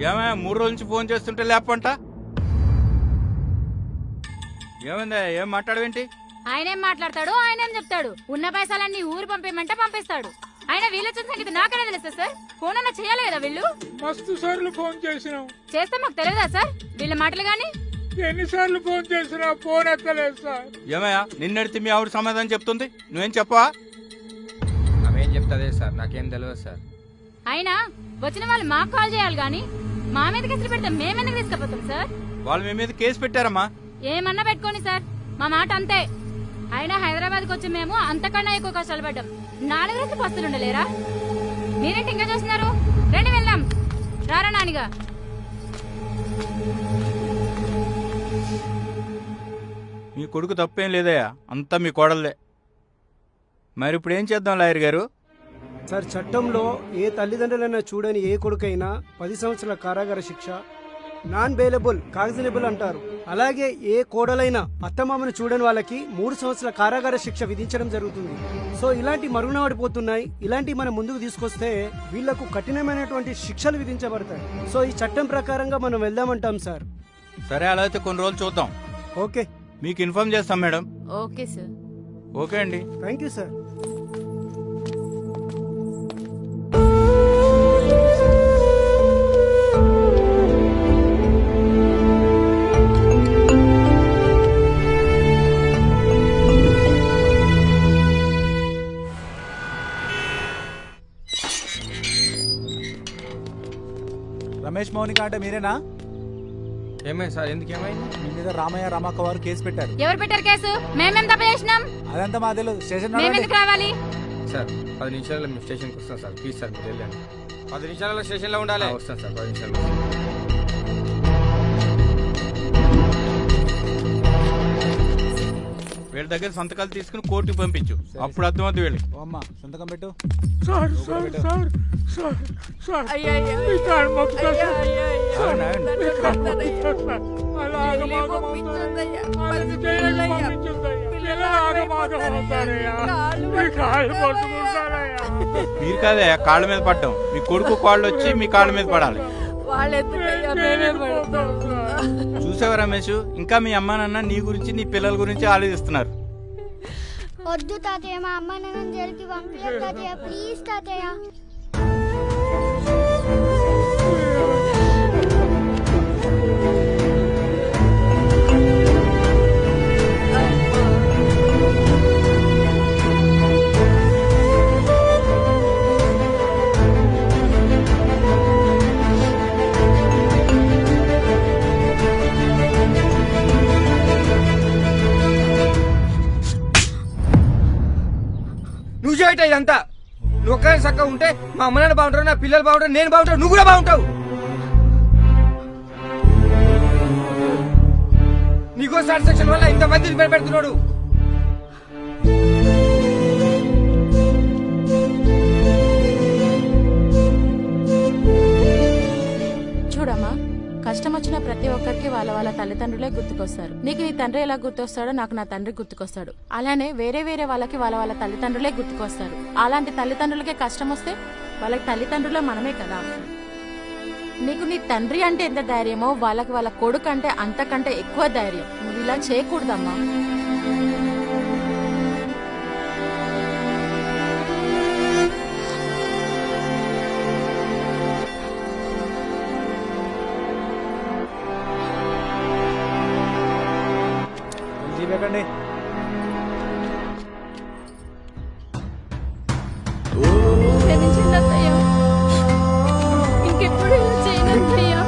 ఏమే 3 రోజుల నుంచి ఫోన్ చేస్తుంటే లేపంట. ఏమైందా? ఏం మాట్లాడవేంటి? ఆయనేం మాట్లాడతాడు, ఆయనేం చెప్తాడు. ఉన్న పైసలన్నీ ఊరు పంపేయమంటే పంపిస్తాడు. ఆయన వీళ్ళొచ్చిన సంగతి నాకనే తెలుసా సార్? ఫోన్ అన్నా చేయాలి కదా వీళ్ళు. మస్తు సార్లు ఫోన్ చేసినాం. చేస్తే మాకు తెలియదా సార్ వీళ్ళ మాటలు గాని? ఎన్నిసార్లు ఫోన్ చేసినా ఫోన్ ఎత్తలేదు సార్. ఏమయ్యా నిన్నడితే మీ ఆవిడ సమాధానం చెప్తుంది, నువ్వేం చెప్పవా? ఆమెం చెప్తాదే సార్, నాకేం తెలియదు సార్. అయినా వచ్చిన వాళ్ళు మాకు కాల్ చేయాలి గాని మా మీద కేసులు పెడితే మేమెందుకు తీసుకుపోతాం సార్? వాళ్ళు మీ మీద కేసు పెట్టారమ్మా. ఏమన్నా పెట్టుకోని సార్, మా మాట అంతే. అయినా హైదరాబాద్కి వచ్చి మేము అంతకన్నా ఎక్కువ కష్టాలు పడ్డాం. 4 రోజులు పస్తులు ఉండలేరా? మీరేంటి ఇంకా చూస్తున్నారు? రండి వెళ్దాం. రారా నానిగా. మీ కొడుకు తప్పేం లేదయ్యా, అంతా మీ కోడలదే. మరి ఇప్పుడు ఏం చేద్దాం లాయర్ గారు? సార్, చట్టంలో ఏ తల్లిదండ్రులైనా చూడని ఏ కొడుకైనా 10 సంవత్సరాల కారాగార శిక్ష, నాన్ బెయిలబుల్ కాగ్జినబుల్ అంటారు. అలాగే ఏ కోడలైనా అత్తమామను చూడని వాళ్ళకి 3 సంవత్సరాల కారాగార శిక్ష విధించడం జరుగుతుంది. సో ఇలాంటి మరుగునపడిపోతున్నాయి. ఇలాంటి మనం ముందుకు తీసుకొస్తే వీళ్లకు కఠినమైనటువంటి శిక్షలు విధించబడతాయి. సో ఈ చట్టం ప్రకారంగా మనం వెళ్దామంటాం సార్. సరే, అలా అయితే కొన్ని రోజులు చూద్దాం. ఓకే, మీకు ఇన్ఫార్మ్ చేస్తాం మేడం. Okay sir. ఓకే అండి. Thank you sir. Ramesh Mounika అంటే మీరేనా? ఏమైంది సార్? ఎందుకు ఏమైంది? మీ మీద రామయ్య రమాక్క వారు కేసు పెట్టారు. ఎవరు పెట్టారు కేసు? మేమేం తప్ప చేసినాం? అదంతా మా తెలియదు. స్టేషన్ మేమెందుకు రావాలి సార్? 10 నిమిషాలలో మేము స్టేషన్కి వస్తాం సార్. ప్లీజ్ సార్, మీరు వెళ్ళండి. 10 నిమిషాలలో స్టేషన్లో ఉండాలి. వస్తాం సార్, 10 నిమిషాలు. వీళ్ళ దగ్గర సంతకాలు తీసుకుని కోర్టుకు పంపించు, అప్పుడు అర్థమవుతుంది వీళ్ళకి. ఓ అమ్మ, సంతకం పెట్టు. Sir sir sir sir sir మీ కాళ్ళు మొక్కుతా సార్. మీ కాళ్ళు మొక్కుతా సార్. అలా ఆగమాగమవుతారయ్యా. వాళ్ళని జైలుకి పంపించొద్దయ్యా. ఇలా ఆగమాగమవుతారయ్యా. మీ కాళ్ళు పట్టుకుంటారయ్యా. మీరు కాదే కాళ్ళ మీద పడ్డాం, మీ కొడుకు కాళ్ళు వచ్చి మీ కాళ్ళ మీద పడాలి. చూసావా రమేష్, ఇంకా మీ అమ్మ నాన్న నీ గురించి నీ పిల్లల గురించి ఆలోచిస్తున్నారు. వద్దు తాతయ్య, మా అమ్మ నాన్న జైలుకి పంపించదు తాతయ్య, ప్లీజ్ తాతయ్య. నువ్వు చేయట ఇదంతా. నువ్వు ఒక్కడే చక్కగా ఉంటే మా అమ్మ నాన్న బాగుంటారు, నా పిల్లలు బాగుంటారు, నేను బాగుంటాను, నువ్వు కూడా బాగుంటావు. నీకో సాటిస్ఫాక్షన్ వల్ల ఇంతమంది ఇబ్బంది పెడుతున్నాడు. చూడమ్మా, కష్టం వచ్చిన ప్రతి ఒక్కరికి వాళ్ళ వాళ్ళ తల్లిదండ్రులే గుర్తుకొస్తారు. నీకు నీ తండ్రి ఎలా గుర్తొస్తాడో నాకు నా తండ్రి గుర్తుకొస్తాడు. అలానే వేరే వేరే వాళ్ళకి వాళ్ళ వాళ్ళ తల్లిదండ్రులే గుర్తుకొస్తారు. అలాంటి తల్లిదండ్రులకే కష్టం వస్తే వాళ్ళకి తల్లిదండ్రులే మనమే కదా. నీకు నీ తండ్రి అంటే ఎంత ధైర్యమో వాళ్ళకి వాళ్ళ కొడుకు అంటే అంతకంటే ఎక్కువ ధైర్యం. నువ్వు ఇలా చేయకూడదమ్మా. పెట్టండి. ఇంకెప్పుడు చేయనత్తయ్యా.